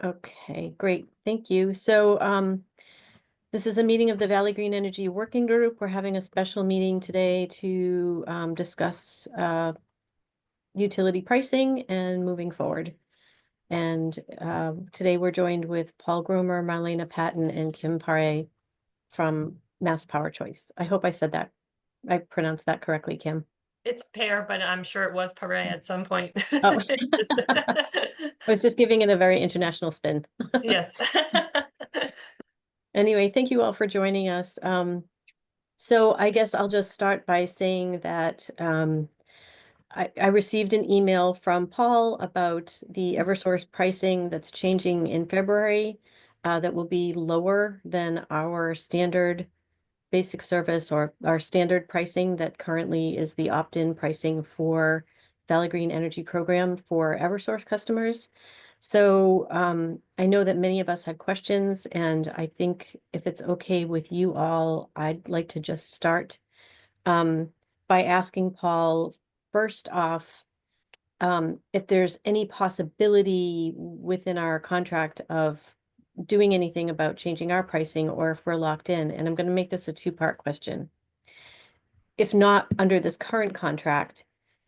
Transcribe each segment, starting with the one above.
Okay, great. Thank you. So this is a meeting of the Valley Green Energy Working Group. We're having a special meeting today to discuss utility pricing and moving forward. And today we're joined with Paul Groomer, Marlena Patton, and Kim Pare from Mass Power Choice. I hope I said that. I pronounced that correctly, Kim. It's pear, but I'm sure it was pare at some point. Oh, Just- I was just giving it a very international spin. Yes. Anyway, thank you all for joining us. So I guess I'll just start by saying that I received an email from Paul about the Eversource pricing that's changing in February, that will be lower than our standard basic service or our standard pricing that currently is the opt-in pricing for Valley Green Energy Program for Eversource customers. So I know that many of us had questions, and I think if it's okay with you all, I'd like to just start by asking Paul first off if there's any possibility within our contract of doing anything about changing our pricing or if we're locked in. And I'm going to make this a two-part question. If not under this current contract,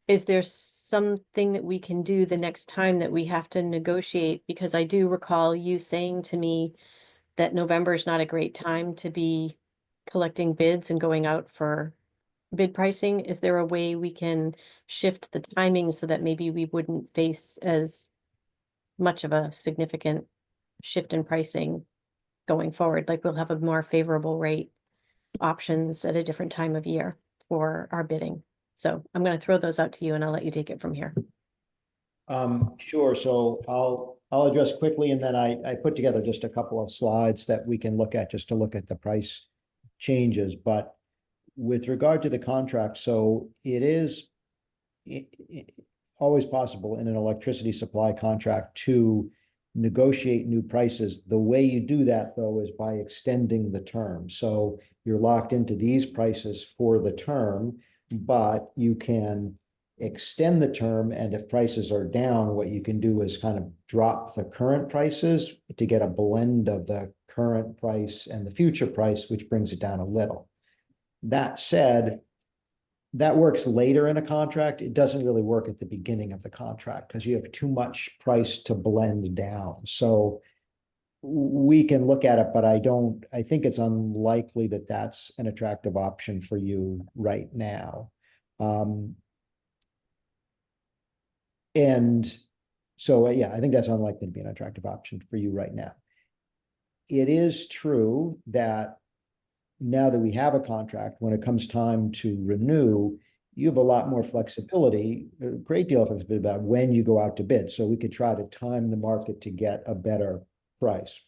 is there something that we can do the next time that we have to negotiate? Because I do recall you saying to me that November is not a great time to be collecting bids and going out for bid pricing. Is there a way we can shift the timing so that maybe we wouldn't face as much of a significant shift in pricing going forward? Like we'll have a more favorable rate options at a different time of year for our bidding. So I'm going to throw those out to you and I'll let you take it from here. Sure. So I'll address quickly, and then I put together just a couple of slides that we can look at just to look at the price changes. But with regard to the contract, so it is always possible in an electricity supply contract to negotiate new prices. The way you do that, though, is by extending the term. So you're locked into these prices for the term, but you can extend the term, and if prices are down, what you can do is kind of drop the current prices to get a blend of the current price and the future price, which brings it down a little. That said, that works later in a contract. It doesn't really work at the beginning of the contract because you have too much price to blend down. So we can look at it, but I think it's unlikely that that's an attractive option for you right now. And so, yeah, I think that's unlikely to be an attractive option for you right now. It is true that now that we have a contract, when it comes time to renew, you have a lot more flexibility, a great deal of flexibility about when you go out to bid. So we could try to time the market to get a better price.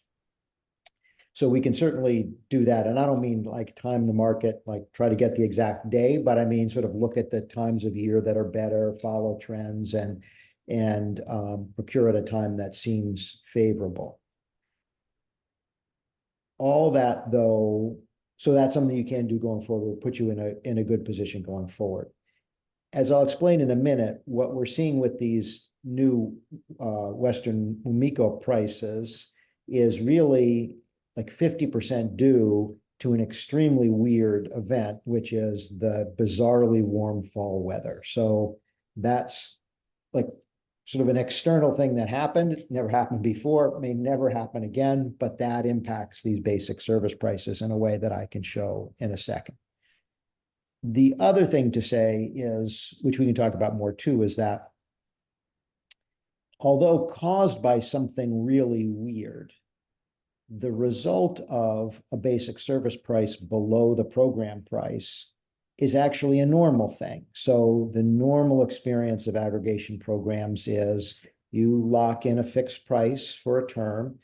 So we can certainly do that. And I don't mean like time the market, like try to get the exact day, but I mean sort of look at the times of year that are better, follow trends, and procure at a time that seems favorable. All that, though, so that's something you can do going forward. Will put you in a good position going forward. As I'll explain in a minute, what we're seeing with these new Western UMECO prices is really like 50% due to an extremely weird event, which is the bizarrely warm fall weather. So that's like sort of an external thing that happened, never happened before, may never happen again, but that impacts these basic service prices in a way that I can show in a second. The other thing to say is, which we can talk about more too, is that although caused by something really weird, the result of a basic service price below the program price is actually a normal thing. So the normal experience of aggregation programs is you lock in a fixed price for a term.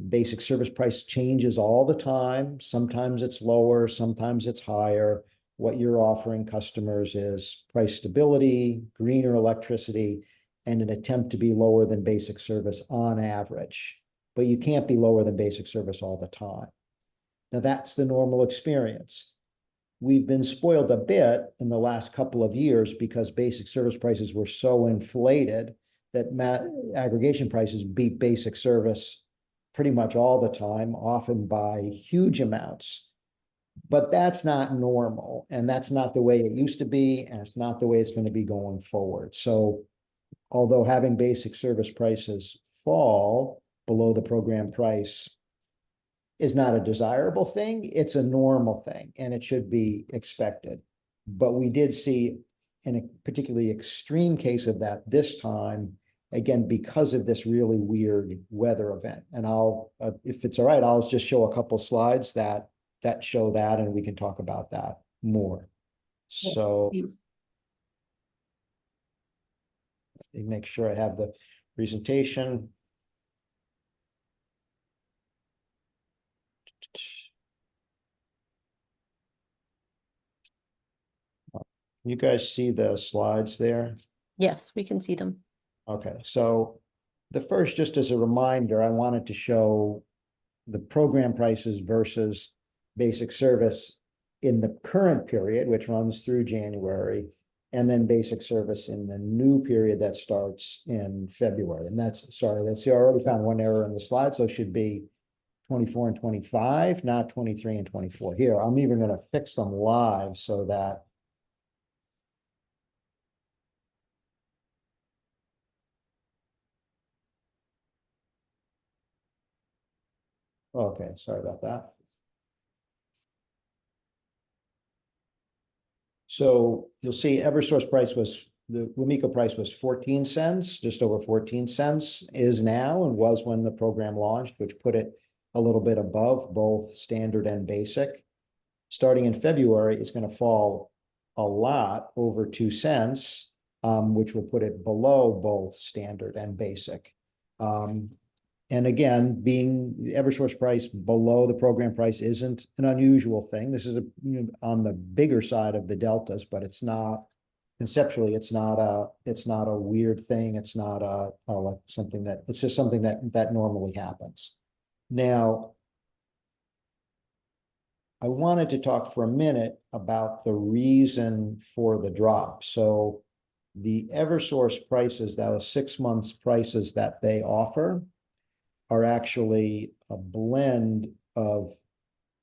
Basic service price changes all the time. Sometimes it's lower, sometimes it's higher. What you're offering customers is price stability, greener electricity, and an attempt to be lower than basic service on average. But you can't be lower than basic service all the time. Now that's the normal experience. We've been spoiled a bit in the last couple of years because basic service prices were so inflated that aggregation prices beat basic service pretty much all the time, often by huge amounts. But that's not normal, and that's not the way it used to be, and it's not the way it's going to be going forward. So although having basic service prices fall below the program price is not a desirable thing, it's a normal thing, and it should be expected. But we did see in a particularly extreme case of that this time, again, because of this really weird weather event. And I'll, if it's all right, I'll just show a couple slides that show that, and we can talk about that more. So Please. let me make sure I have the presentation. You guys see the slides there? Yes, we can see them. Okay, so the first, just as a reminder, I wanted to show the program prices versus basic service in the current period, which runs through January, and then basic service in the new period that starts in February. And that's, sorry, let's see, I already found one error in the slide, so it should be 24 and 25, not 23 and 24. Here, I'm even going to fix them live so that okay, sorry about that. So you'll see Eversource price was, the WAMICO price was 14 cents, just over 14 cents is now and was when the program launched, which put it a little bit above both standard and basic. Starting in February, it's going to fall a lot over 2 cents, which will put it below both standard and basic. And again, being the Eversource price below the program price isn't an unusual thing. This is on the bigger side of the deltas, but it's not conceptually, it's not a weird thing. It's not like something that, it's just something that normally happens. Now, I wanted to talk for a minute about the reason for the drop. So the Eversource prices, those 6 months prices that they offer, are actually a blend of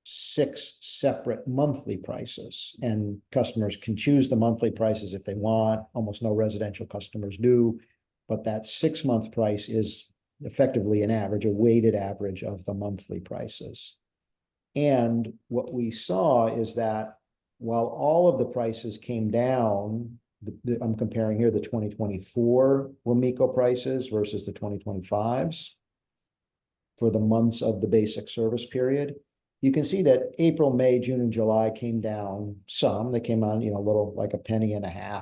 6 separate monthly prices, and customers can choose the monthly prices if they want. Almost no residential customers do, but that 6-month price is effectively an average, a weighted average of the monthly prices. And what we saw is that while all of the prices came down, I'm comparing here the 2024 WAMICO prices versus the 2025s, for the months of the basic service period, you can see that April, May, June, and July came down some. They came on, a little like 1.5 pennies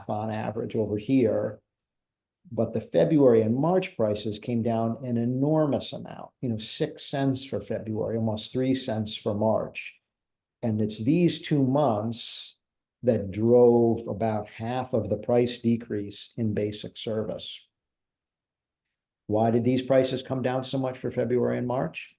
on average over here. But the February and March prices came down an enormous amount, 6 cents for February, almost 3 cents for March. And it's these 2 months that drove about half of the price decrease in basic service. Why did these prices come down so much for February and March?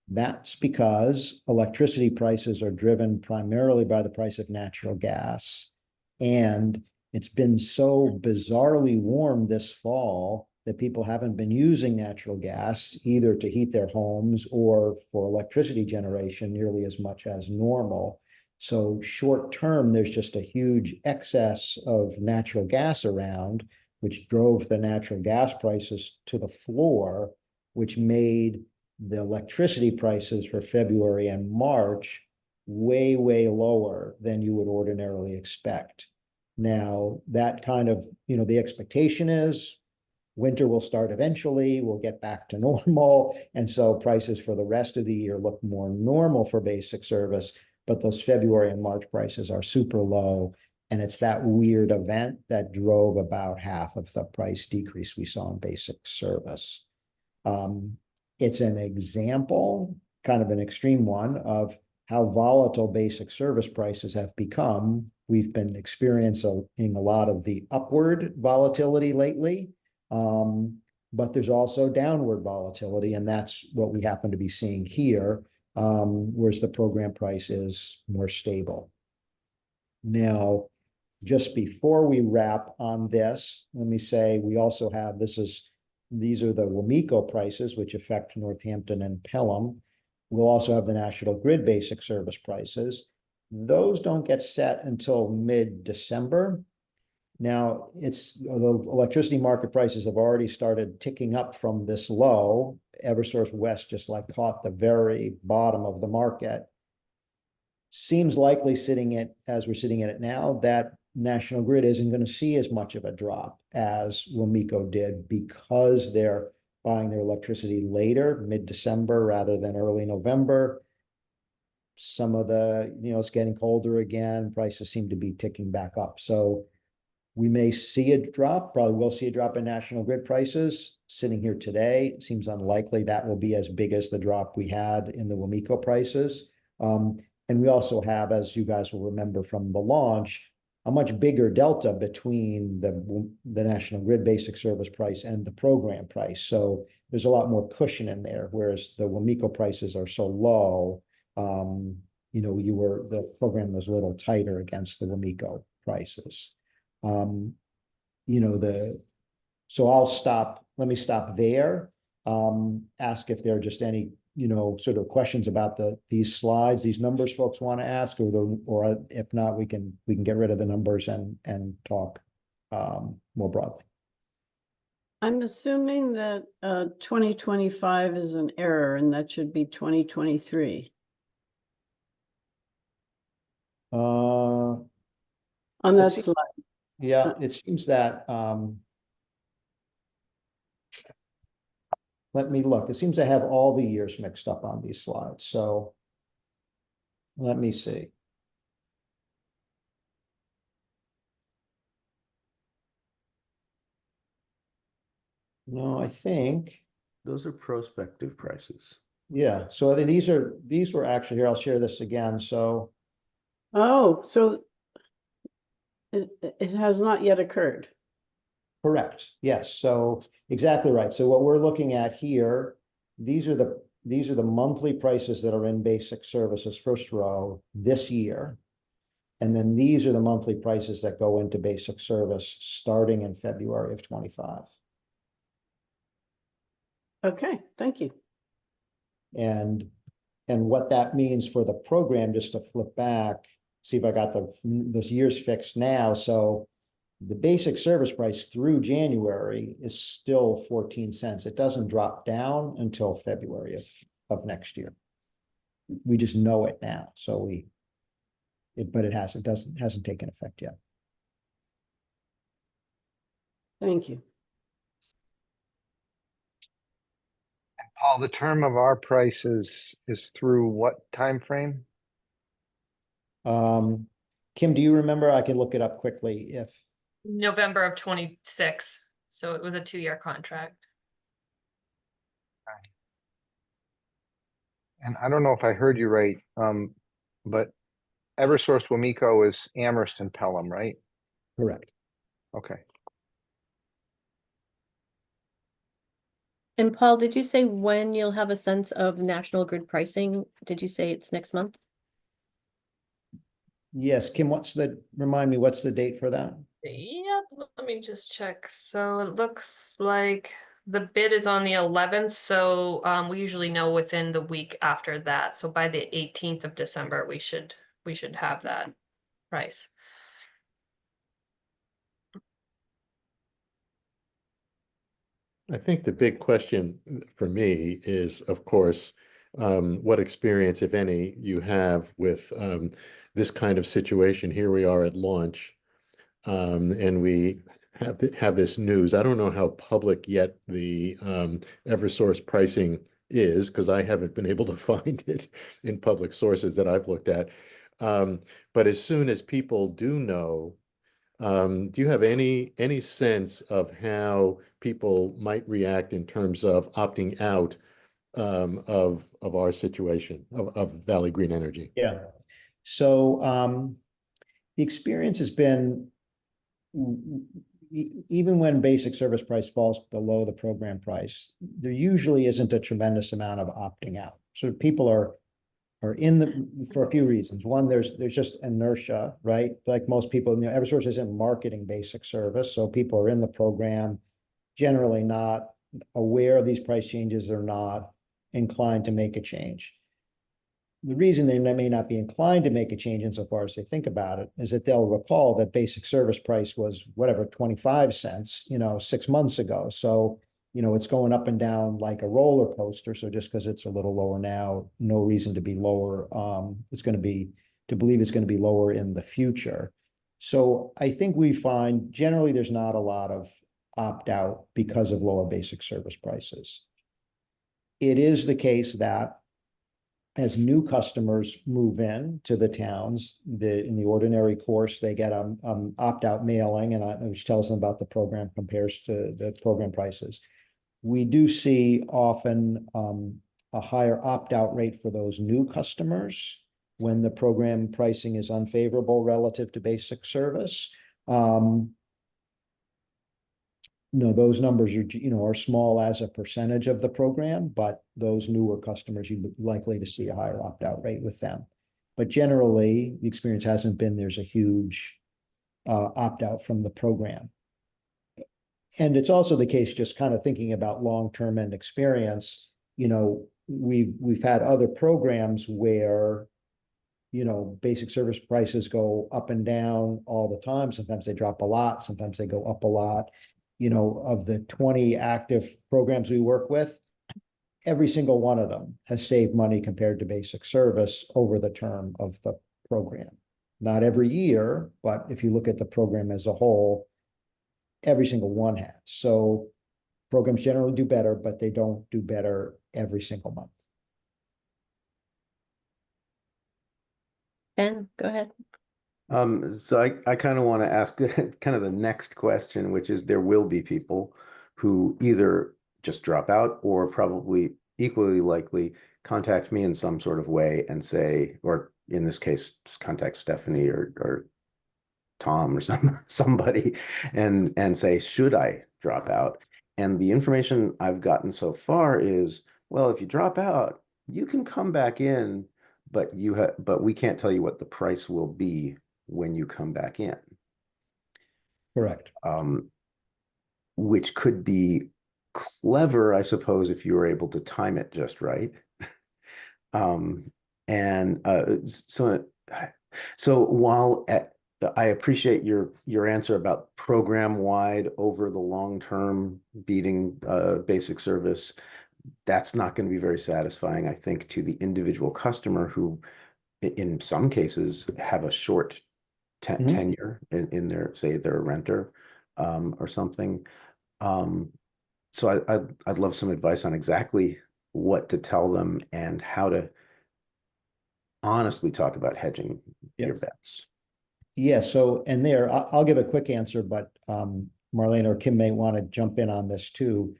That's because electricity prices are driven primarily by the price of natural gas. And it's been so bizarrely warm this fall that people haven't been using natural gas either to heat their homes or for electricity generation nearly as much as normal. So short term, there's just a huge excess of natural gas around, which drove the natural gas prices to the floor, which made the electricity prices for February and March way, way lower than you would ordinarily expect. Now, that kind of, the expectation is winter will start eventually, we'll get back to normal. And so prices for the rest of the year look more normal for basic service, but those February and March prices are super low. And it's that weird event that drove about half of the price decrease we saw in basic service. It's an example, kind of an extreme one, of how volatile basic service prices have become. We've been experiencing a lot of the upward volatility lately, but there's also downward volatility, and that's what we happen to be seeing here, whereas the program price is more stable. Now, just before we wrap on this, let me say we also have, this is these are the WMECO prices, which affect Northampton and Pelham. We'll also have the National Grid basic service prices. Those don't get set until mid-December. Now, the electricity market prices have already started ticking up from this low. Eversource West just like caught the very bottom of the market. Seems likely as we're sitting in it now, that National Grid isn't going to see as much of a drop as WMECO did because they're buying their electricity later, mid-December rather than early November. Some of it's getting colder again. Prices seem to be ticking back up. So we may see a drop, probably will see a drop in National Grid prices. Sitting here today, it seems unlikely that will be as big as the drop we had in the WMECO prices. And we also have, as you guys will remember from the launch, a much bigger delta between the National Grid basic service price and the program price. So there's a lot more cushion in there, whereas the WMECO prices are so low, the program was a little tighter against the WMECO prices. So let me stop there. Ask if there are just any, sort of questions about these slides, these numbers folks want to ask, or if not, we can get rid of the numbers and talk more broadly. I'm assuming that 2025 is an error and that should be 2023. On that Let's see. slide. Yeah, it seems that, let me look. It seems I have all the years mixed up on these slides. So let me see. No, I think, Those are prospective prices. yeah. So I think these were actually here. I'll share this again. So Oh, so it has not yet occurred. correct. Yes. So exactly right. So what we're looking at here, these are the monthly prices that are in basic services, first row this year. And then these are the monthly prices that go into basic service starting in February of 25. Okay, thank you. And what that means for the program, just to flip back, see if I got those years fixed now. So the basic service price through January is still 14 cents. It doesn't drop down until February of next year. We just know it now. So but it hasn't taken effect yet. Thank you. Paul, the term of our prices is through what time frame? Kim, do you remember? I can look it up quickly if. November of 26, so it was a 2-year contract. And I don't know if I heard you right, but Eversource WMECO is Amherst and Pelham, right? Correct. Okay. And Paul, did you say when you'll have a sense of National Grid pricing? Did you say it's next month? Yes, Kim, remind me, what's the date for that? Yep, let me just check. So it looks like the bid is on the 11th, so we usually know within the week after that. So by the 18th of December, we should have that price. I think the big question for me is, of course, what experience, if any, you have with this kind of situation. Here we are at launch, and we have this news. I don't know how public yet the Eversource pricing is, because I haven't been able to find it in public sources that I've looked at. But as soon as people do know, do you have any sense of how people might react in terms of opting out of our situation of Valley Green Energy? Yeah. So the experience has been, even when basic service price falls below the program price, there usually isn't a tremendous amount of opting out. So people are for a few reasons. One, there's just inertia, right? Like most people, Eversource isn't marketing basic service, so people are in the program, generally not aware of these price changes or not inclined to make a change. The reason they may not be inclined to make a change insofar as they think about it is that they'll recall that basic service price was whatever, 25 cents, 6 months ago. So, it's going up and down like a roller coaster. So just because it's a little lower now, no reason to be lower. To believe it's going to be lower in the future. So I think we find generally there's not a lot of opt-out because of lower basic service prices. It is the case that as new customers move in to the towns, in the ordinary course, they get opt-out mailing, which tells them about the program, compares to the program prices. We do see often a higher opt-out rate for those new customers when the program pricing is unfavorable relative to basic service. No, those numbers are small as a percentage of the program, but those newer customers, you're likely to see a higher opt-out rate with them. But generally, the experience hasn't been there's a huge opt-out from the program. And it's also the case, just kind of thinking about long-term end experience, we've had other programs where basic service prices go up and down all the time. Sometimes they drop a lot, sometimes they go up a lot. Of the 20 active programs we work with, every single one of them has saved money compared to basic service over the term of the program. Not every year, but if you look at the program as a whole, every single one has. So programs generally do better, but they don't do better every single month. Ben, go ahead. So I kind of want to ask kind of the next question, which is there will be people who either just drop out or probably equally likely contact me in some sort of way and say, or in this case, contact Stephanie or Tom or somebody and say, should I drop out? And the information I've gotten so far is, well, if you drop out, you can come back in, but we can't tell you what the price will be when you come back in. Correct. Which could be clever, I suppose, if you were able to time it just right. So while I appreciate your answer about program-wide over the long term beating basic service, that's not going to be very satisfying, I think, to the individual customer who, in some cases, have a short tenure in their, say, they're a renter or something. So I'd love some advice on exactly what to tell them and how to honestly talk about hedging your bets. Yeah, so, and I'll give a quick answer, but Marlene or Kim may want to jump in on this too.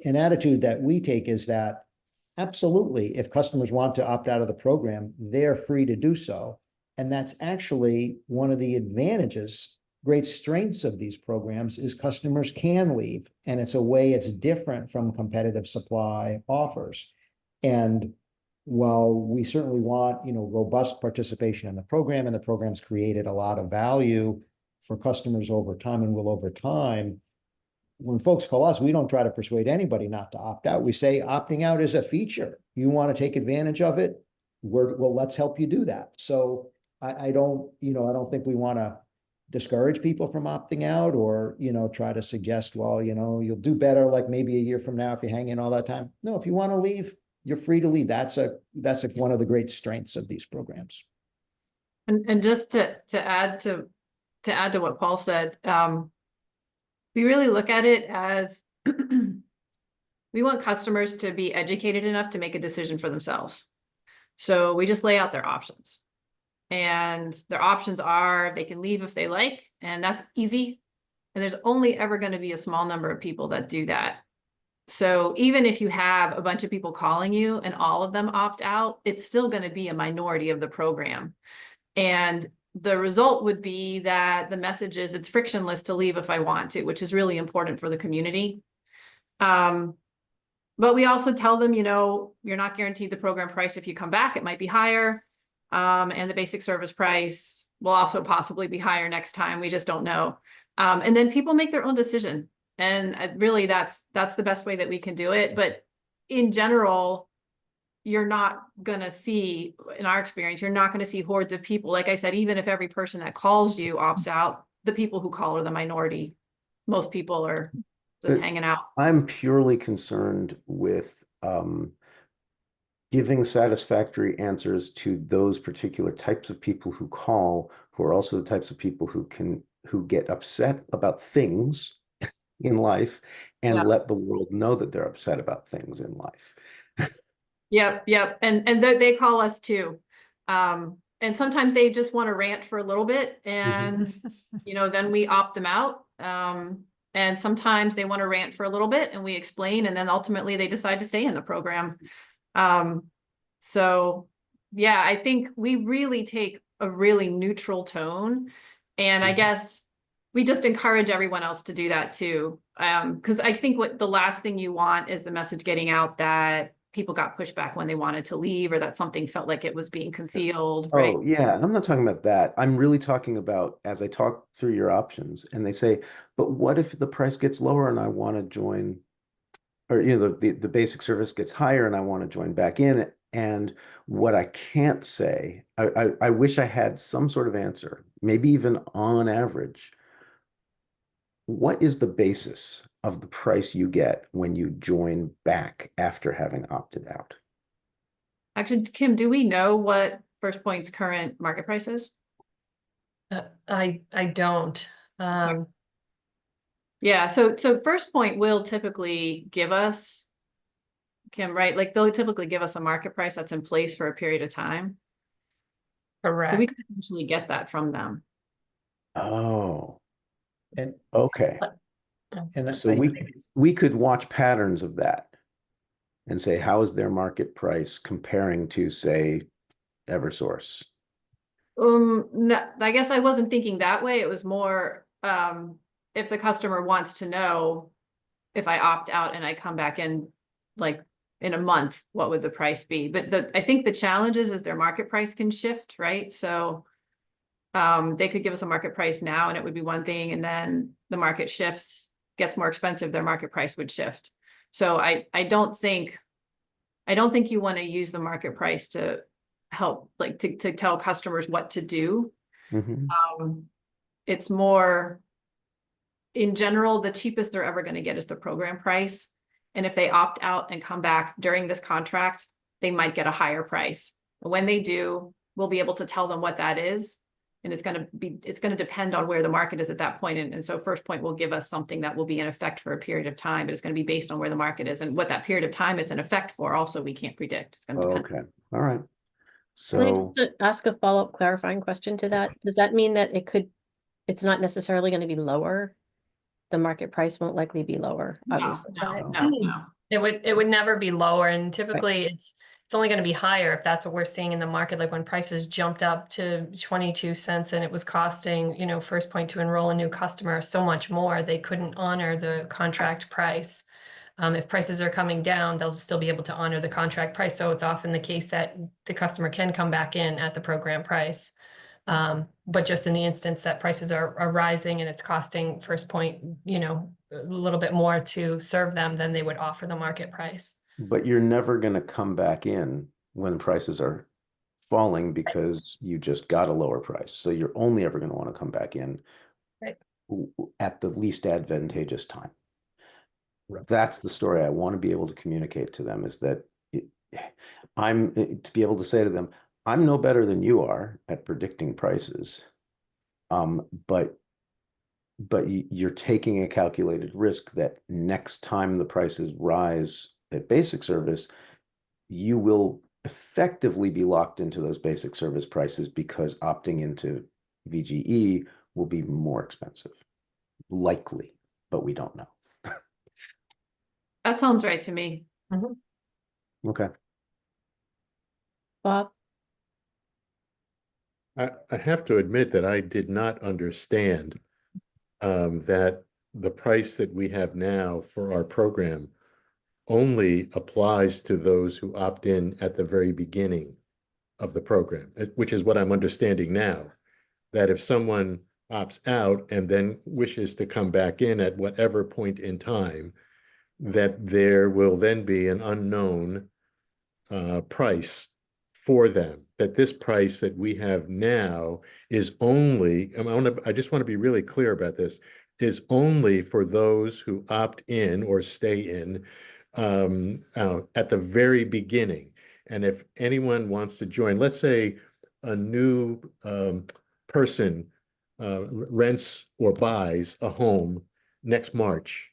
An attitude that we take is that absolutely, if customers want to opt out of the program, they're free to do so. And that's actually one of the advantages, great strengths of these programs is customers can leave. And it's a way it's different from competitive supply offers. And while we certainly want, robust participation in the program, and the program's created a lot of value for customers over time and will over time, when folks call us, we don't try to persuade anybody not to opt out. We say opting out is a feature. You want to take advantage of it? Well, let's help you do that. So I don't think we want to discourage people from opting out or, try to suggest, well, you'll do better like maybe a year from now if you hang in all that time. No, if you want to leave, you're free to leave. That's one of the great strengths of these programs. And just to add to what Paul said, we really look at it as we want customers to be educated enough to make a decision for themselves. So we just lay out their options. And their options are they can leave if they like, and that's easy. And there's only ever going to be a small number of people that do that. So even if you have a bunch of people calling you and all of them opt out, it's still going to be a minority of the program. And the result would be that the message is it's frictionless to leave if I want to, which is really important for the community. But we also tell them, you're not guaranteed the program price. If you come back, it might be higher. And the basic service price will also possibly be higher next time. We just don't know. And then people make their own decision. And really, that's the best way that we can do it. But in general, you're not gonna see, in our experience, you're not gonna see hordes of people. Like I said, even if every person that calls you opts out, the people who call are the minority. Most people are just Uh, hanging out. I'm purely concerned with giving satisfactory answers to those particular types of people who call, who are also the types of people who get upset about things in life and Yeah. let the world know that they're upset about things in life. Yep. And they call us too. And sometimes they just want to rant for a little bit and, then we opt them out. And sometimes they want to rant for a little bit and we explain, and then ultimately they decide to stay in the program. So yeah, I think we really take a really neutral tone, and I guess we just encourage everyone else to do that too. Because I think what the last thing you want is the message getting out that people got pushback when they wanted to leave, or that something felt like it was being concealed, right? Oh, yeah. And I'm not talking about that. I'm really talking about as I talk through your options and they say, but what if the price gets lower and I want to join, or the basic service gets higher and I want to join back in. And what I can't say, I wish I had some sort of answer, maybe even on average. What is the basis of the price you get when you join back after having opted out? Actually, Kim, do we know what First Point's current market price is? I don't. Yeah, so First Point will typically give us, Kim, right? Like they'll typically give us a market price that's in place for a period of time. So we Correct. could potentially get that from them. Oh, And, okay. and So we could watch patterns of that and say, how is their market price comparing to, say, Eversource? No, I guess I wasn't thinking that way. It was more, if the customer wants to know if I opt out and I come back in like in a month, what would the price be? But I think the challenge is their market price can shift, right? So they could give us a market price now and it would be one thing, and then the market shifts, gets more expensive, their market price would shift. So I don't think you want to use the market price to help, like to tell customers what to do. Mhm. It's more, in general, the cheapest they're ever going to get is the program price. And if they opt out and come back during this contract, they might get a higher price. When they do, we'll be able to tell them what that is. And it's going to depend on where the market is at that point. And so First Point will give us something that will be in effect for a period of time, but it's going to be based on where the market is, and what that period of time it's in effect for. Also, we can't predict. It's going to depend. Okay, all right. Can I So, just ask a follow-up clarifying question to that? Does that mean that it's not necessarily going to be lower? The market price won't likely be lower, obviously. No. It would never be lower, and typically it's only going to be higher if that's what we're seeing in the market. Like when prices jumped up to 22 cents and it was costing, First Point to enroll a new customer so much more, they couldn't honor the contract price. If prices are coming down, they'll still be able to honor the contract price. So it's often the case that the customer can come back in at the program price. But just in the instance that prices are rising and it's costing First Point, a little bit more to serve them, then they would offer the market price. but you're never going to come back in when prices are falling because you just got a lower price. So you're only ever going to want to come back in Right. at the least advantageous time. Right. That's the story I want to be able to communicate to them, is that to be able to say to them, I'm no better than you are at predicting prices. But you're taking a calculated risk that next time the prices rise at basic service, you will effectively be locked into those basic service prices because opting into VGE will be more expensive. Likely, but we don't know. That sounds right to me. Okay. Bob? I have to admit that I did not understand that the price that we have now for our program only applies to those who opt in at the very beginning of the program, which is what I'm understanding now. That if someone opts out and then wishes to come back in at whatever point in time, that there will then be an unknown price for them, that this price that we have now is only, I just want to be really clear about this, is only for those who opt in or stay in at the very beginning. And if anyone wants to join, let's say a new person rents or buys a home next March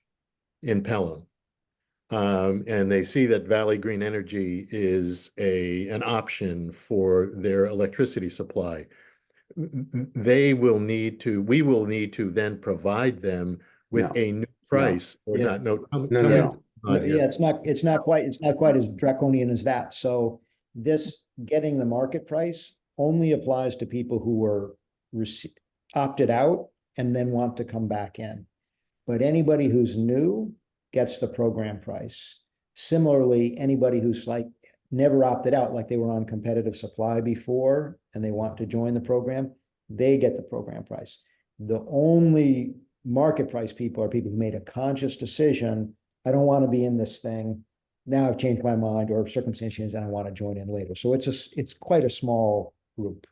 in Pelham, and they see that Valley Green Energy is an option for their electricity supply, we will need to then provide them with No, a new price or yeah. not. No, No, tell me no, I'm No, wrong here. yeah, it's not quite as draconian as that. So this getting the market price only applies to people who were opted out and then want to come back in. But anybody who's new gets the program price. Similarly, anybody who's like never opted out, like they were on competitive supply before and they want to join the program, they get the program price. The only market price people are people who made a conscious decision. I don't want to be in this thing. Now I've changed my mind, or circumstances and I want to join in later. So it's quite a small group.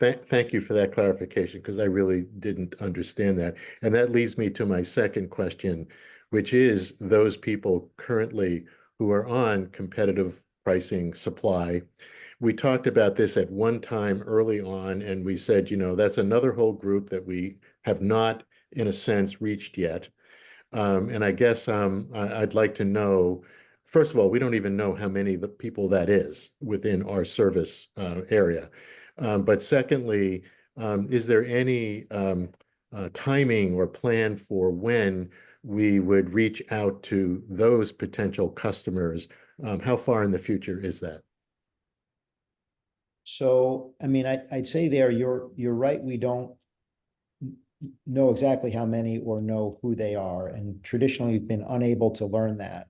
Thank you for that clarification, because I really didn't understand that. And that leads me to my second question, which is those people currently who are on competitive pricing supply. We talked about this at one time early on, and we said, that's another whole group that we have not, in a sense, reached yet. And I guess I'd like to know, first of all, we don't even know how many the people that is within our service area. But secondly, is there any timing or plan for when we would reach out to those potential customers? How far in the future is that? So, I mean, I'd say there, you're right. We don't know exactly how many or know who they are. And traditionally, we've been unable to learn that.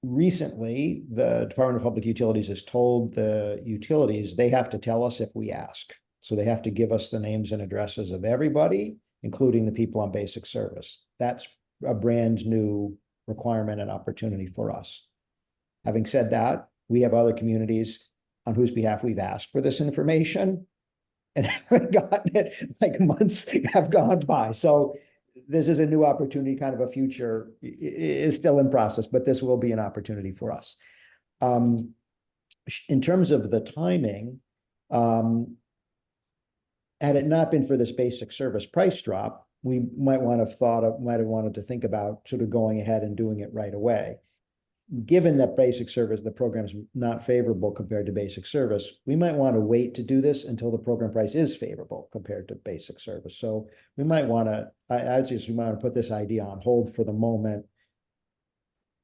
Recently, the Department of Public Utilities has told the utilities they have to tell us if we ask. So they have to give us the names and addresses of everybody, including the people on basic service. That's a brand new requirement and opportunity for us. Having said that, we have other communities on whose behalf we've asked for this information and haven't gotten it, like months have gone by. So this is a new opportunity, kind of a future is still in process, but this will be an opportunity for us. In terms of the timing, had it not been for this basic service price drop, we might have wanted to think about sort of going ahead and doing it right away. Given that basic service, the program's not favorable compared to basic service, we might want to wait to do this until the program price is favorable compared to basic service. So we might want to, I'd say we might want to put this idea on hold for the moment,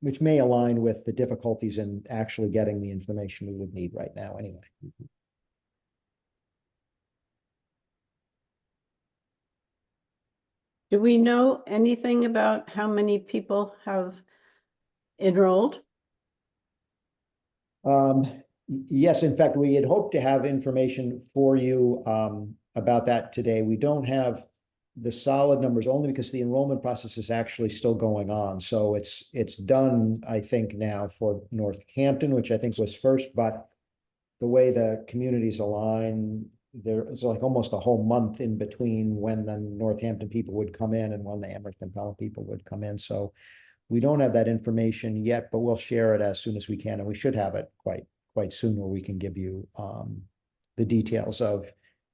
which may align with the difficulties in actually getting the information we would need right now anyway. Do we know anything about how many people have enrolled? Yes, in fact, we had hoped to have information for you about that today. We don't have the solid numbers only because the enrollment process is actually still going on. So it's done, I think, now for Northampton, which I think was first, but the way the communities align, there's like almost a whole month in between when the Northampton people would come in and when the Amherst and Pelham people would come in. So we don't have that information yet, but we'll share it as soon as we can, and we should have it quite soon, where we can give you the details of,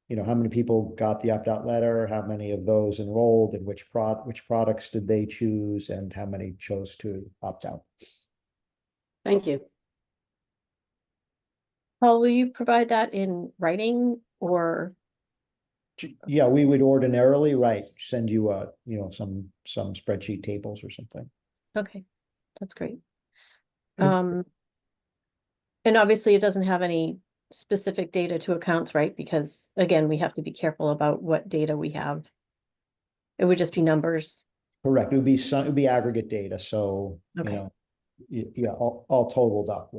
how many people got the opt-out letter, how many of those enrolled, and which products did they choose, and how many chose to opt out. Thank you. Paul, will you provide that in writing or? Yeah, we would ordinarily, send you some spreadsheet tables or something. Okay, that's great. And- And obviously it doesn't have any specific data to accounts, right? Because again, we have to be careful about what data we have. It would just be numbers. Correct. It would be aggregate data. So, Okay. yeah, all totaled up,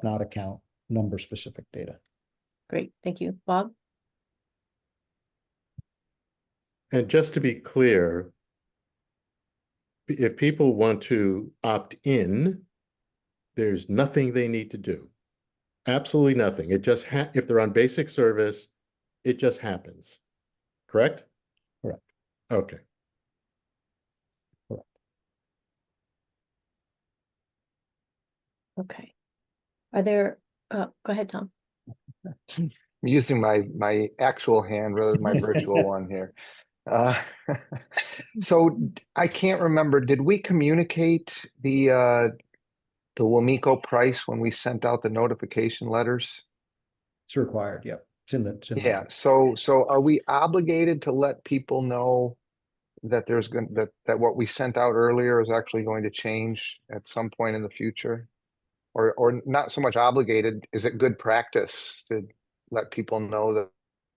not account number specific data. Great, thank you. Bob? And just to be clear, if people want to opt in, there's nothing they need to do. Absolutely nothing. It just if they're on basic service, it just happens. Correct? Correct. Okay. Okay. Are there, go ahead, Tom. I'm using my actual hand rather than my virtual one here. Uh, so I can't remember, did we communicate the Wamiko price when we sent out the notification letters? It's required, yep. It's in the. Yeah, so are we obligated to let people know that there's going that what we sent out earlier is actually going to change at some point in the future? Or not so much obligated, is it good practice to let people know that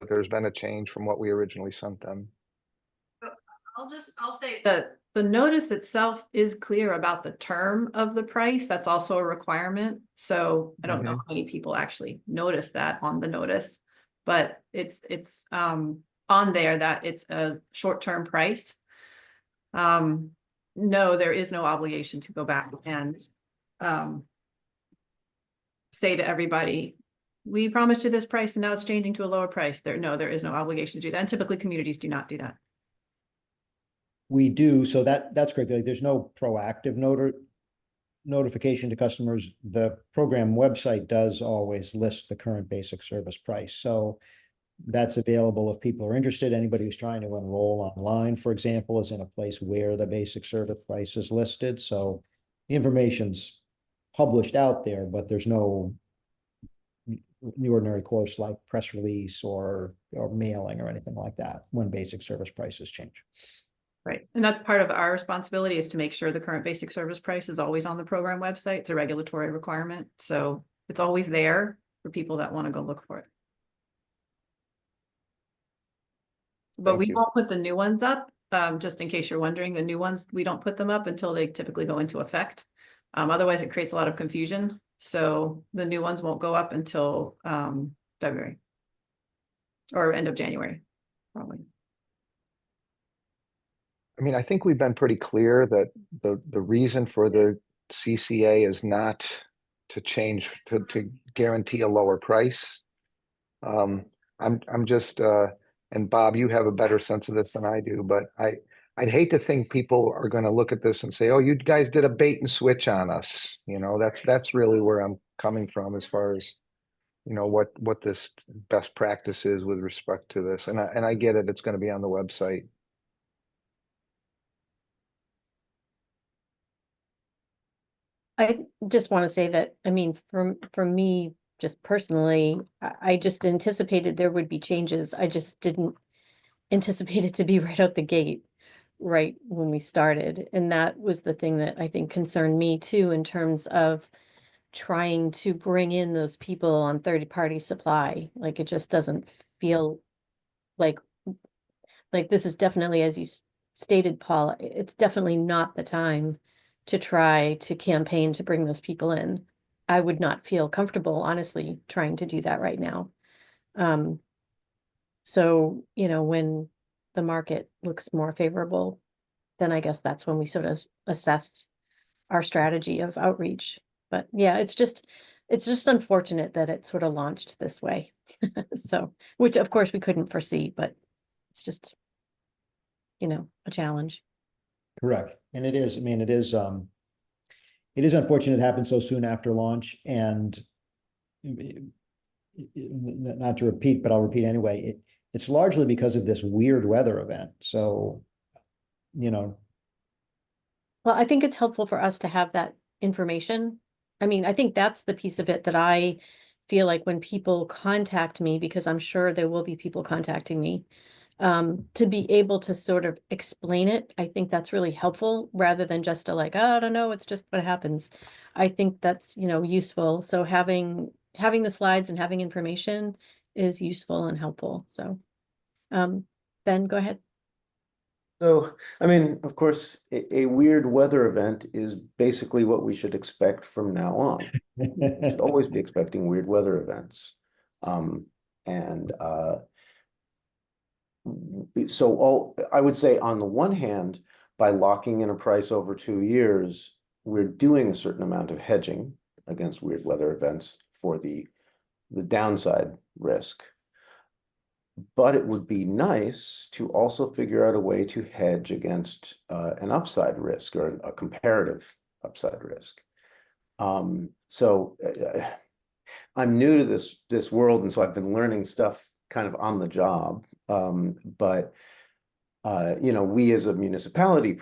there's been a change from what we originally sent them? I'll say that the notice itself is clear about the term of the price. That's also a requirement. So I don't know how many people actually notice that on the notice, but it's on there that it's a short-term price. No, there is no obligation to go back and say to everybody, we promised you this price and now it's changing to a lower price. There is no obligation to do that. And typically communities do not do that. We do, so that's great. Like, there's no proactive notification to customers. The program website does always list the current basic service price. So that's available if people are interested. Anybody who's trying to enroll online, for example, is in a place where the basic service price is listed. So the information's published out there, but there's no the ordinary course like press release or mailing or anything like that when basic service prices change. Right. And that's part of our responsibility, is to make sure the current basic service price is always on the program website. It's a regulatory requirement. So it's always there for people that want to go look for it. But Thank we you. won't put the new ones up, just in case you're wondering. The new ones, we don't put them up until they typically go into effect. Otherwise it creates a lot of confusion. So the new ones won't go up until February or end of January, probably. I mean, I think we've been pretty clear that the reason for the CCA is not to change, to guarantee a lower price. I'm just, and Bob, you have a better sense of this than I do, but I'd hate to think people are going to look at this and say, oh, you guys did a bait and switch on us. You know, that's really where I'm coming from as far as, you know, what this best practice is with respect to this. And I get it. It's going to be on the website. I just want to say that, I mean, for me, just personally, I just anticipated there would be changes. I just didn't anticipate it to be right out the gate, right when we started. And that was the thing that I think concerned me too, in terms of trying to bring in those people on third-party supply. Like, it just doesn't feel like this is definitely, as you stated, Paul, it's definitely not the time to try to campaign to bring those people in. I would not feel comfortable, honestly, trying to do that right now. So, you know, when the market looks more favorable, then I guess that's when we sort of assess our strategy of outreach. But yeah, it's just unfortunate that it sort of launched this way. So, which of course we couldn't foresee, but it's just, you know, a challenge. Correct. And it is, I mean, it is unfortunate it happened so soon after launch, and not to repeat, but I'll repeat anyway, it's largely because of this weird weather event. So, you know. Well, I think it's helpful for us to have that information. I mean, I think that's the piece of it that I feel like when people contact me, because I'm sure there will be people contacting me, to be able to sort of explain it. I think that's really helpful, rather than just to like, oh, I don't know, it's just what happens. I think that's, you know, useful. So having the slides and having information is useful and helpful. So, Ben, go ahead. So, I mean, of course, a weird weather event is basically what we should expect from now on. We should always be expecting weird weather events. And so I would say on the one hand, by locking in a price over 2 years, we're doing a certain amount of hedging against weird weather events for the downside risk. But it would be nice to also figure out a way to hedge against an upside risk or a comparative upside risk. So I'm new to this world, and so I've been learning stuff kind of on the job. But you know, we as a municipality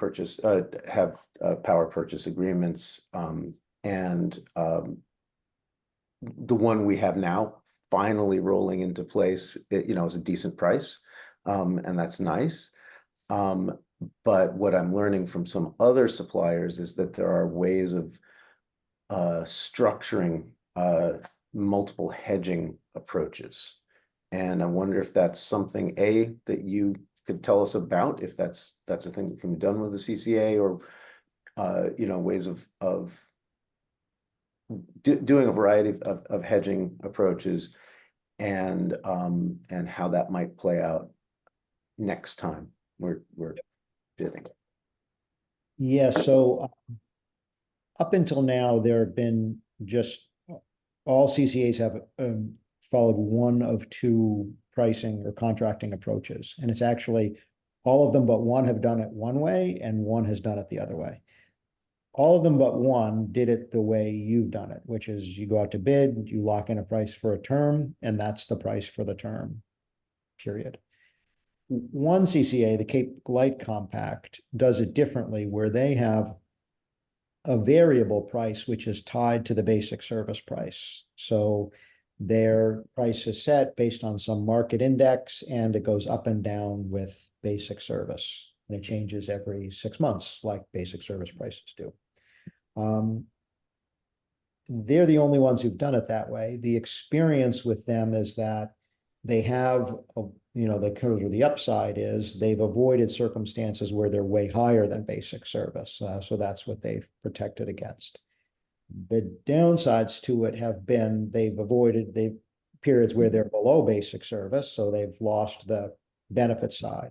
have power purchase agreements, and the one we have now finally rolling into place, you know, is a decent price, and that's nice. But what I'm learning from some other suppliers is that there are ways of structuring multiple hedging approaches. And I wonder if that's something, A, that you could tell us about, if that's a thing that can be done with the CCA, or you know, ways of doing a variety of hedging approaches, and how that might play out next time we're bidding. Yeah, so up until now, there have been just all CCAs have followed one of two pricing or contracting approaches. And it's actually all of them but one have done it one way and one has done it the other way. All of them but one did it the way you've done it, which is you go out to bid, you lock in a price for a term, and that's the price for the term, period. One CCA, the Cape Light Compact, does it differently, where they have a variable price which is tied to the basic service price. So their price is set based on some market index, and it goes up and down with basic service. And it changes every 6 months, like basic service prices do. They're the only ones who've done it that way. The experience with them is that they have, you know, the curve of the upside is they've avoided circumstances where they're way higher than basic service. So that's what they've protected against. The downsides to it have been they've avoided the periods where they're below basic service, so they've lost the benefit side.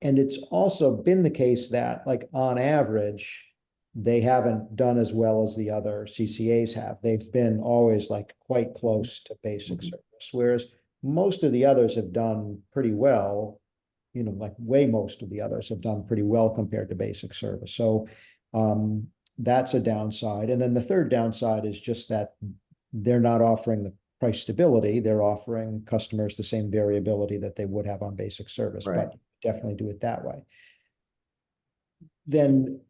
And it's also been the case that, like, on average, they haven't done as well as the other CCAs have. They've been always like quite close to basic service, whereas most of the others have done pretty well, you know, like way most of the others have done pretty well compared to basic service. So that's a downside. And then the third downside is just that they're not offering the price stability. They're offering customers the same variability that they would have on basic service, Right. but definitely do it that way. Then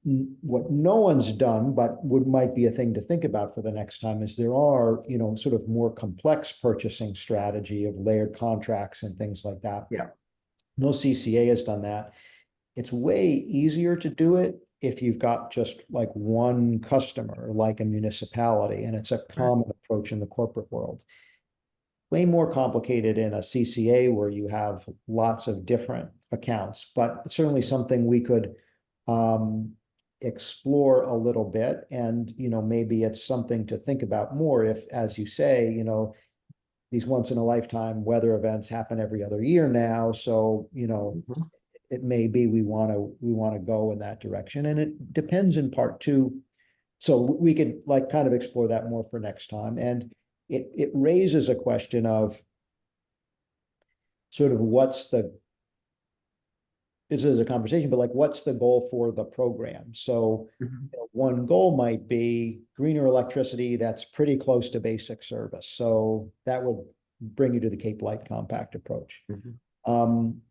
what no one's done, but might be a thing to think about for the next time, is there are, you know, sort of more complex purchasing strategy of layered contracts and things like that. Yeah. No CCA has done that. It's way easier to do it if you've got just like one customer, like a municipality, and it's a common approach in the corporate world. Way more complicated in a CCA where you have lots of different accounts, but certainly something we could explore a little bit. And, you know, maybe it's something to think about more if, as you say, you know, these once in a lifetime weather events happen every other year now. So, you know, it may be we want to go in that direction. And it depends in part too. So we could like kind of explore that more for next time. And it raises a question of sort of this is a conversation, but like, what's the goal for the program? So you know, one goal might be greener electricity that's pretty close to basic service. So that would bring you to the Cape Light Compact approach.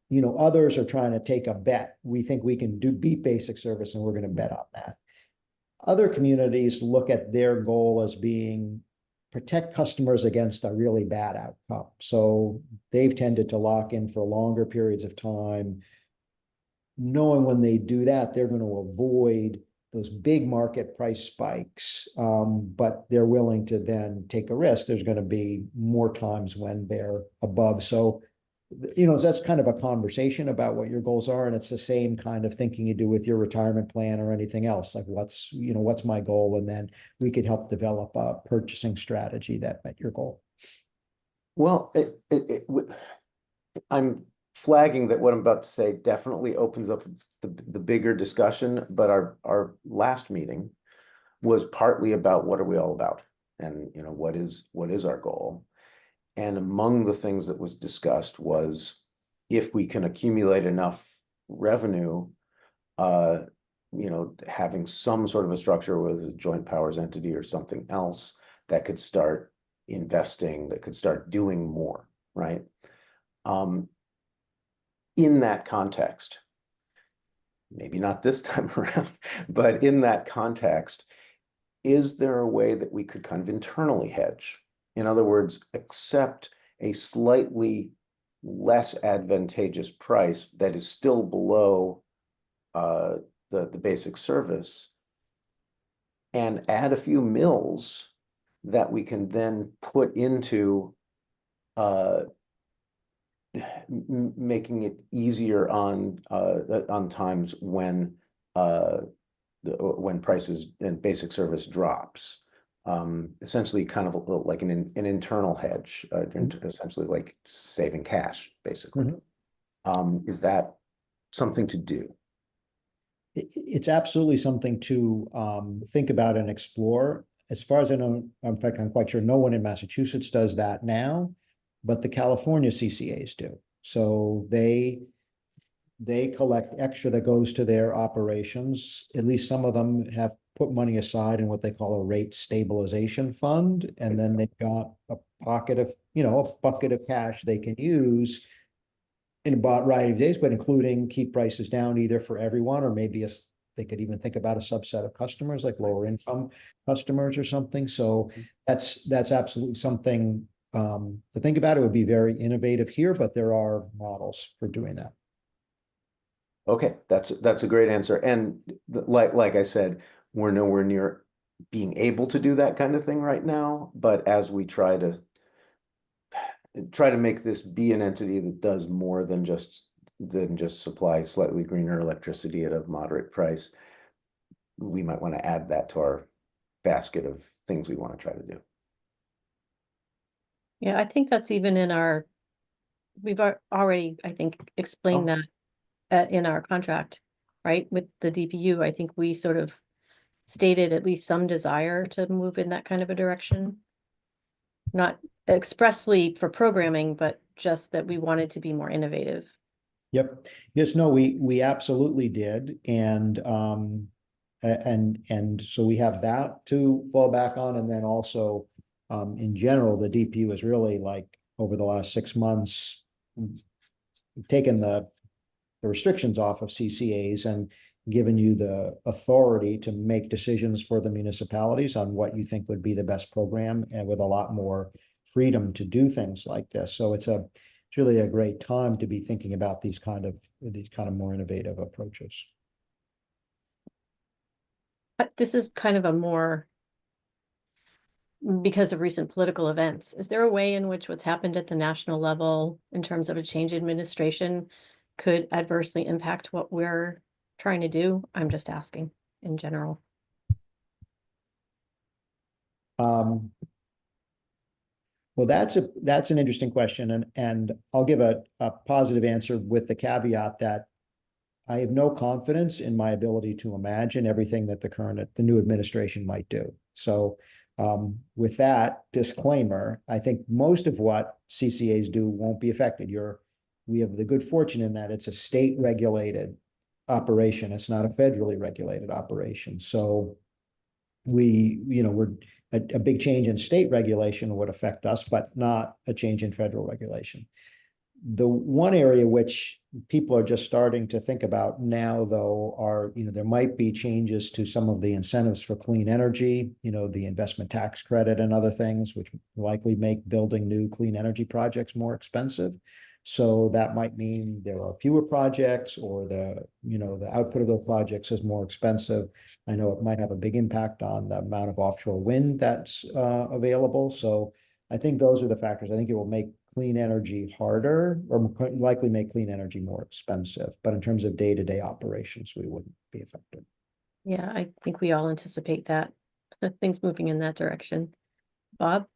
You know, others are trying to take a bet. We think we can beat basic service, and we're going to bet on that. Other communities look at their goal as being protect customers against a really bad outcome. So they've tended to lock in for longer periods of time, knowing when they do that, they're going to avoid those big market price spikes, but they're willing to then take a risk. There's going to be more times when they're above. So, you know, that's kind of a conversation about what your goals are. And it's the same kind of thinking you do with your retirement plan or anything else. Like, what's my goal? And then we could help develop a purchasing strategy that met your goal. Well, I'm flagging that what I'm about to say definitely opens up the bigger discussion, but our last meeting was partly about what are we all about? And, you know, what is our goal? And among the things that was discussed was if we can accumulate enough revenue, you know, having some sort of a structure with a joint powers entity or something else that could start investing, that could start doing more, right? In that context, maybe not this time around, but in that context, is there a way that we could kind of internally hedge? In other words, accept a slightly less advantageous price that is still below the basic service, and add a few mills that we can then put into making it easier on times when prices and basic service drops. Essentially kind of like an internal hedge, essentially like saving cash, basically. Is that something to do? It's absolutely something to think about and explore. As far as I know, in fact, I'm quite sure no one in Massachusetts does that now, but the California CCAs do. So they collect extra that goes to their operations. At least some of them have put money aside in what they call a rate stabilization fund, and then they've got a pocket of, you know, a bucket of cash they can use in a variety of days, but including keep prices down either for everyone, or maybe they could even think about a subset of customers like lower income customers or something. So that's absolutely something to think about. It would be very innovative here, but there are models for doing that. Okay, that's a great answer. And like I said, we're nowhere near being able to do that kind of thing right now. But as we try to make this be an entity that does more than just supply slightly greener electricity at a moderate price, we might want to add that to our basket of things we want to try to do. Yeah, I think that's even in our, we've already, I think, explained that in our contract, right? With the DPU, I think we sort of stated at least some desire to move in that kind of a direction. Not expressly for programming, but just that we wanted to be more innovative. Yep. Yes, no, we absolutely did. And so we have that to fall back on. And then also, in general, the DPU is really like over the last 6 months, taken the restrictions off of CCAs and given you the authority to make decisions for the municipalities on what you think would be the best program, and with a lot more freedom to do things like this. So it's really a great time to be thinking about these kind of more innovative approaches. This is kind of a more, because of recent political events. Is there a way in which what's happened at the national level in terms of a change in administration could adversely impact what we're trying to do? I'm just asking in general. Well, that's an interesting question, and I'll give a positive answer with the caveat that I have no confidence in my ability to imagine everything that the new administration might do. So with that disclaimer, I think most of what CCAs do won't be affected. We have the good fortune in that it's a state regulated operation. It's not a federally regulated operation. So we're a big change in state regulation would affect us, but not a change in federal regulation. The one area which people are just starting to think about now, though, are, there might be changes to some of the incentives for clean energy, the investment tax credit and other things, which likely make building new clean energy projects more expensive. So that might mean there are fewer projects, or the output of those projects is more expensive. I know it might have a big impact on the amount of offshore wind that's available. So I think those are the factors. I think it will make clean energy harder, or likely make clean energy more expensive. But in terms of day-to-day operations, we wouldn't be affected. Yeah, I think we all anticipate that things moving in that direction. Bob?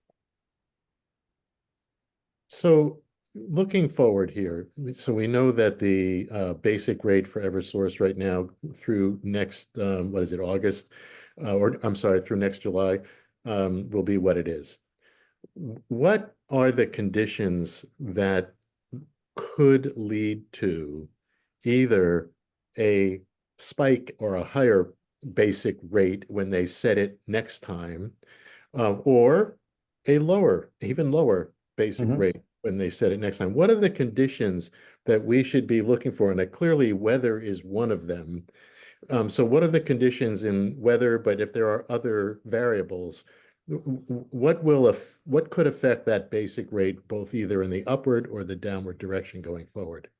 So looking forward here, so we know that the basic rate for Eversource right now through next, what is it, August? Or I'm sorry, through next July, will be what it is. What are the conditions that could lead to either a spike or a higher basic rate when they set it next time, or a lower, even lower basic Mhm. rate when they set it next time? What are the conditions that we should be looking for? And clearly weather is one of them. So what are the conditions in weather, but if there are other variables, what could affect that basic rate both either in the upward or the downward direction going forward?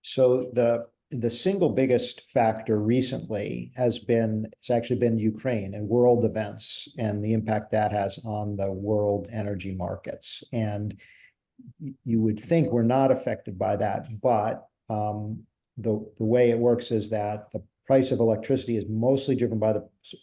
So the single biggest factor recently it's actually been Ukraine and world events and the impact that has on the world energy markets. And you would think we're not affected by that, but the way it works is that the price of electricity is mostly driven by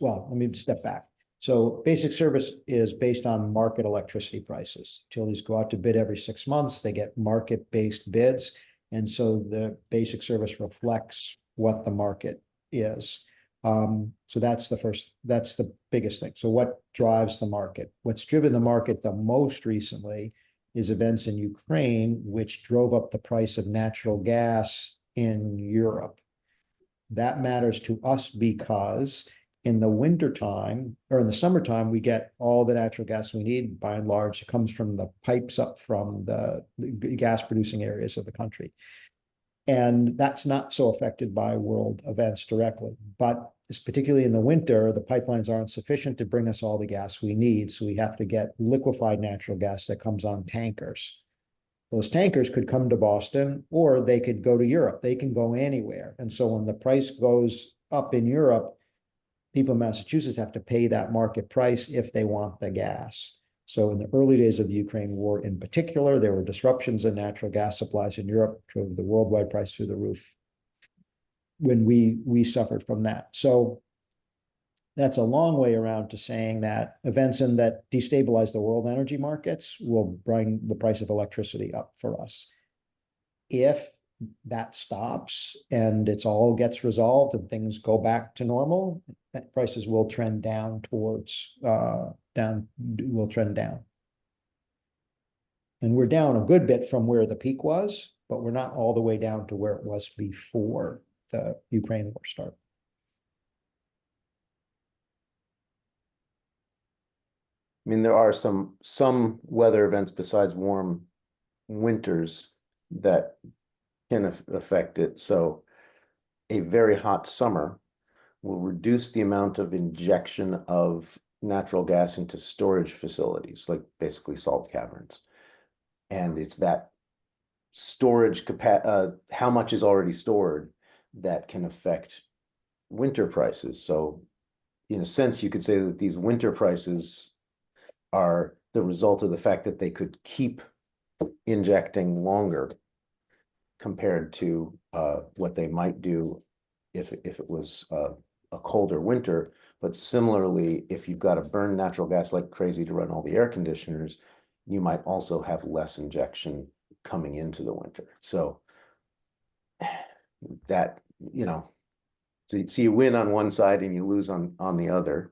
well, let me step back. So basic service is based on market electricity prices. Utilities go out to bid every 6 months. They get market-based bids. And so the basic service reflects what the market is. So that's the biggest thing. So what drives the market? What's driven the market the most recently is events in Ukraine, which drove up the price of natural gas in Europe. That matters to us because in the wintertime or in the summertime, we get all the natural gas we need. By and large, it comes from the pipes up from the gas producing areas of the country. And that's not so affected by world events directly. But particularly in the winter, the pipelines aren't sufficient to bring us all the gas we need. So we have to get liquefied natural gas that comes on tankers. Those tankers could come to Boston or they could go to Europe. They can go anywhere. And so when the price goes up in Europe, people in Massachusetts have to pay that market price if they want the gas. So in the early days of the Ukraine war in particular, there were disruptions in natural gas supplies in Europe, drove the worldwide price through the roof when we suffered from that. So that's a long way around to saying that events that destabilize the world energy markets will bring the price of electricity up for us. If that stops and it's all gets resolved and things go back to normal, that prices will trend down towards will trend down. And we're down a good bit from where the peak was, but we're not all the way down to where it was before the Ukraine war started. I mean, there are some weather events besides warm winters that can affect it. So a very hot summer will reduce the amount of injection of natural gas into storage facilities, like basically salt caverns. And it's that storage capacity, how much is already stored, that can affect winter prices. So in a sense, you could say that these winter prices are the result of the fact that they could keep injecting longer compared to what they might do if it was a colder winter. But similarly, if you've got to burn natural gas like crazy to run all the air conditioners, you might also have less injection coming into the winter. So that, you know, so you win on one side and you lose on the other.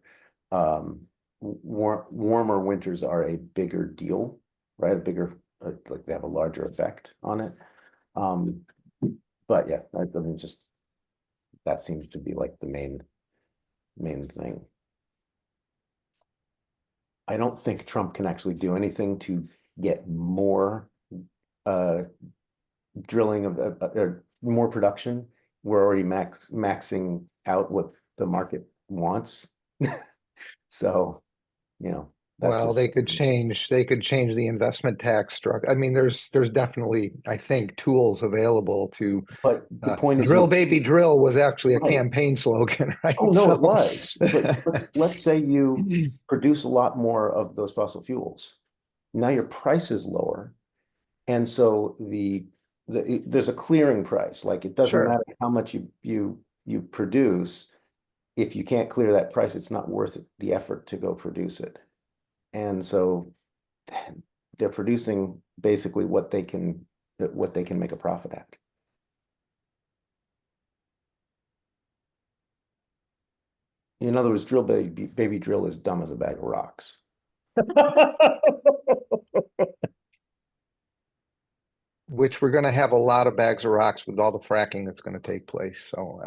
Warmer winters are a bigger deal, right? Like they have a larger effect on it. But yeah, I mean, just that seems to be like the main thing. I don't think Trump can actually do anything to get more drilling of more production. We're already maxing out what the market wants. So, you know, Well, they could change the investment tax structure. I mean, there's definitely, I think, tools available to. But the point is, drill baby drill was actually a Right. campaign slogan, right? Oh, no, So- it was. But let's say you produce a lot more of those fossil fuels. Now your price is lower. And so there's a clearing price. Like it doesn't Sure. matter how much you produce. If you can't clear that price, it's not worth the effort to go produce it. And so they're producing basically what they can make a profit at. In other words, baby drill is dumb as a bag of rocks. Which we're gonna have a lot of bags of rocks with all the fracking that's gonna take place. So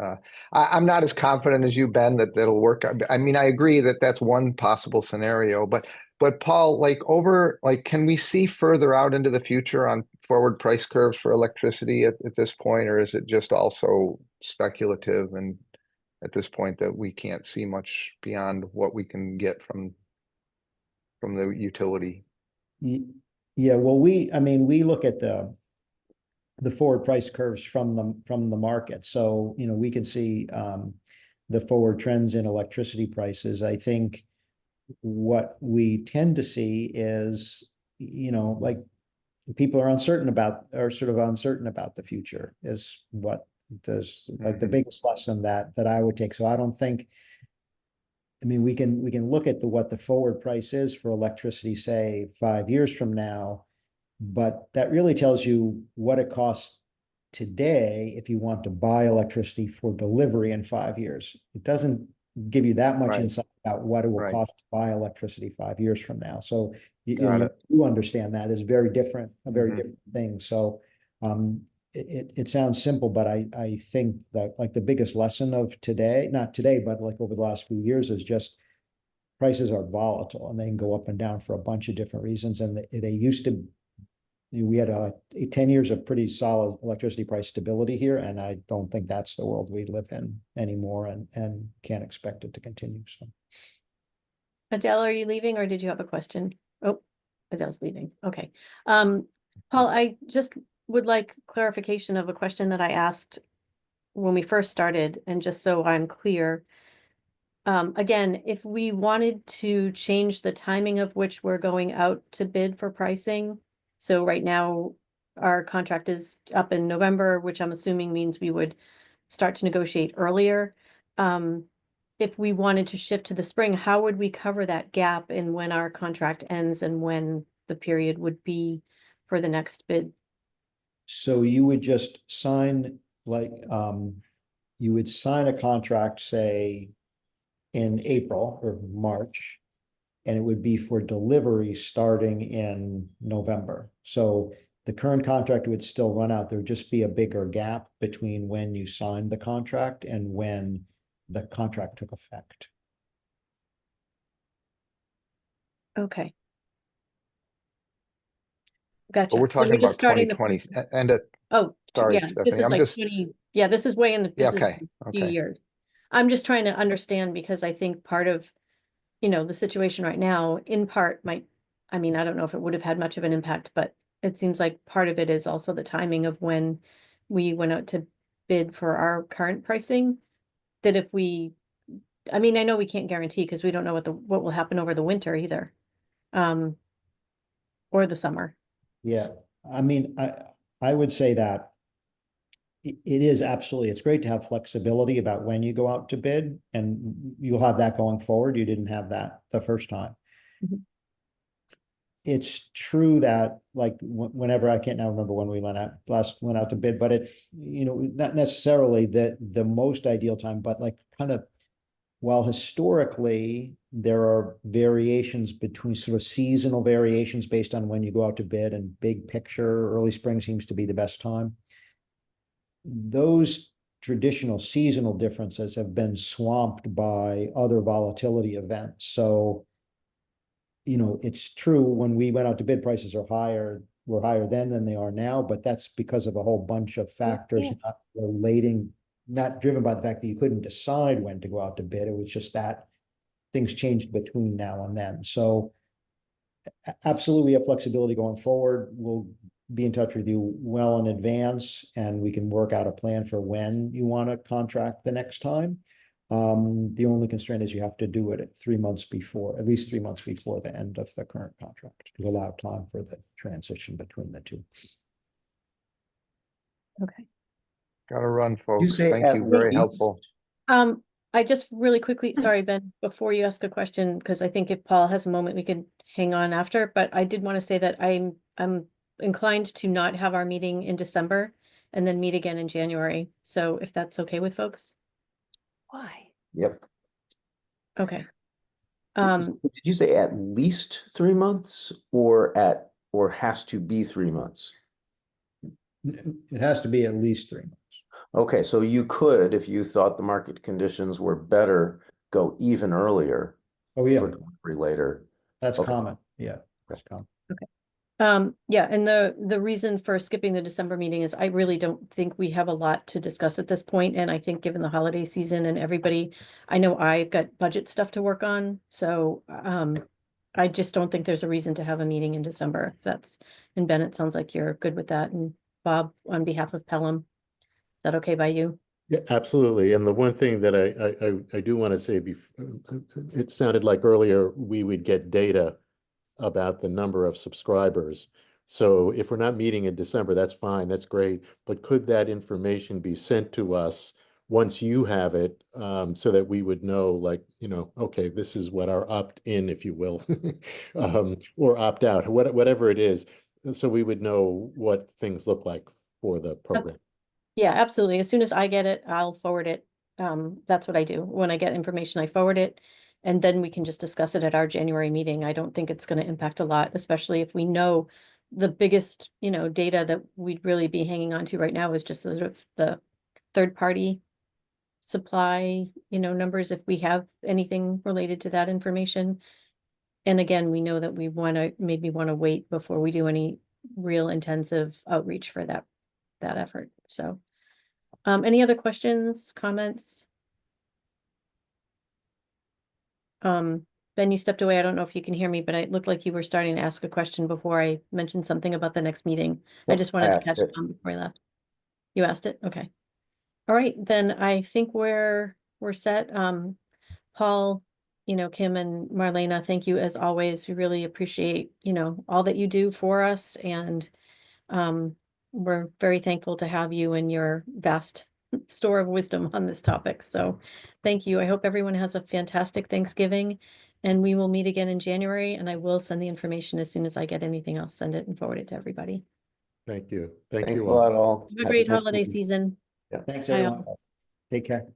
I'm not as confident as you, Ben, that that'll work. I mean, I agree that that's one possible scenario, but Paul, like can we see further out into the future on forward price curves for electricity at this point, or is it just also speculative and at this point that we can't see much beyond what we can get from the utility? Yeah, well, I mean, we look at the forward price curves from the market. So, you know, we can see the forward trends in electricity prices. I think what we tend to see is, you know, like people are uncertain about, or sort of uncertain about the future is what does like the biggest lesson that I would take. So I don't think, I mean, we can look at what the forward price is for electricity, say 5 years from now, but that really tells you what it costs today if you want to buy electricity for delivery in 5 years. It doesn't give you that much Right. insight about what it will Right. cost to buy electricity 5 years from now. So Got it. you understand that is very different, a very Mhm. different thing. So it sounds simple, but I think that like the biggest lesson of today, not today, but like over the last few years, is just prices are volatile and they can go up and down for a bunch of different reasons. And they used to, we had 10 years of pretty solid electricity price stability here, and I don't think that's the world we live in anymore, and can't expect it to continue. So, Adele, are you leaving or did you have a question? Oh, Adele's leaving. Okay. Paul, I just would like clarification of a question that I asked when we first started, and just so I'm clear. Again, if we wanted to change the timing of which we're going out to bid for pricing, so right now our contract is up in November, which I'm assuming means we would start to negotiate earlier. If we wanted to shift to the spring, how would we cover that gap in when our contract ends and when the period would be for the next bid? so you would just sign like you would sign a contract, say in April or March, and it would be for delivery starting in November. So the current contract would still run out. There would just be a bigger gap between when you signed the contract and when the contract took effect. Okay. But Gotcha. we're So talking we're just about starting the 2020 process. and Oh, sorry, yeah, this Stephanie, is I'm like just 20, yeah, this is way in the, yeah, this is okay, a few okay. years. I'm just trying to understand because I think part of, you know, the situation right now, in part might, I mean, I don't know if it would have had much of an impact, but it seems like part of it is also the timing of when we went out to bid for our current pricing. That if we, I mean, I know we can't guarantee because we don't know what will happen over the winter either. Or the summer. Yeah, I mean, I would say that it is absolutely, it's great to have flexibility about when you go out to bid, and you'll have that going forward. You didn't have that the first time. Mhm. It's true that like whenever, I can't now remember when we last went out to bid, but it, you know, not necessarily the most ideal time, but like kind of, while historically there are variations between sort of seasonal variations based on when you go out to bid, and big picture, early spring seems to be the best time. Those traditional seasonal differences have been swamped by other volatility events. So, you know, it's true when we went out to bid, prices are higher, were higher then than they are now, but that's because of a whole bunch of factors, yeah. not driven by the fact that you couldn't decide when to go out to bid. It was just that things changed between now and then. So absolutely have flexibility going forward. We'll be in touch with you well in advance, and we can work out a plan for when you want to contract the next time. The only constraint is you have to do it at 3 months before, at least 3 months before the end of the current contract, to allow time for the transition between the two. Okay. Gotta run, folks. say Thank at you. Very least? helpful. I just really quickly, sorry, Ben, before you ask a question, because I think if Paul has a moment, we could hang on after, but I did want to say that I'm inclined to not have our meeting in December and then meet again in January. So if that's okay with folks? Why? Yep. Okay. Did you say at least 3 months or has to be 3 months? It has to be at least 3 months. Okay, so you could, if you thought the market conditions were better, go even earlier Oh, yeah, for delivery later. that's Okay. common. Yeah, that's common. Yeah, and the reason for skipping the December meeting is I really don't think we have a lot to discuss at this point, and I think given the holiday season and everybody, I know I've got budget stuff to work on, so I just don't think there's a reason to have a meeting in December. And Ben, it sounds like you're good with that, and Bob, on behalf of Pelham, is that okay by you? Yeah, absolutely. And the one thing that I do want to say, it sounded like earlier we would get data about the number of subscribers. So if we're not meeting in December, that's fine, that's great. But could that information be sent to us once you have it, so that we would know, like, okay, this is what our opt-in, if you will, or opt-out, whatever it is, so we would know what things look like for the program. Yeah, absolutely. As soon as I get it, I'll forward it. That's what I do. When I get information, I forward it. And then we can just discuss it at our January meeting. I don't think it's going to impact a lot, especially if we know the biggest, data that we'd really be hanging on to right now is just sort of the third party supply, numbers, if we have anything related to that information. And again, we know that we maybe want to wait before we do any real intensive outreach for that effort. So, any other questions, comments? Ben, you stepped away. I don't know if you can hear me, but it looked like you were starting to ask a question before I mentioned something about the next meeting. I Yep, just I wanted to asked catch it. on before I left. You asked it? Okay. All right, then I think we're set. Paul, Kim and Marlena, thank you as always. We really appreciate, all that you do for us, and we're very thankful to have you and your vast store of wisdom on this topic. So thank you. I hope everyone has a fantastic Thanksgiving, and we will meet again in January, and I will send the information as soon as I get anything else, send it and forward it to everybody. Thank you. Thank Thanks you a all. lot, all. Have a Happy great holiday Thanksgiving. season. Thanks, Bye all. everyone. Take care.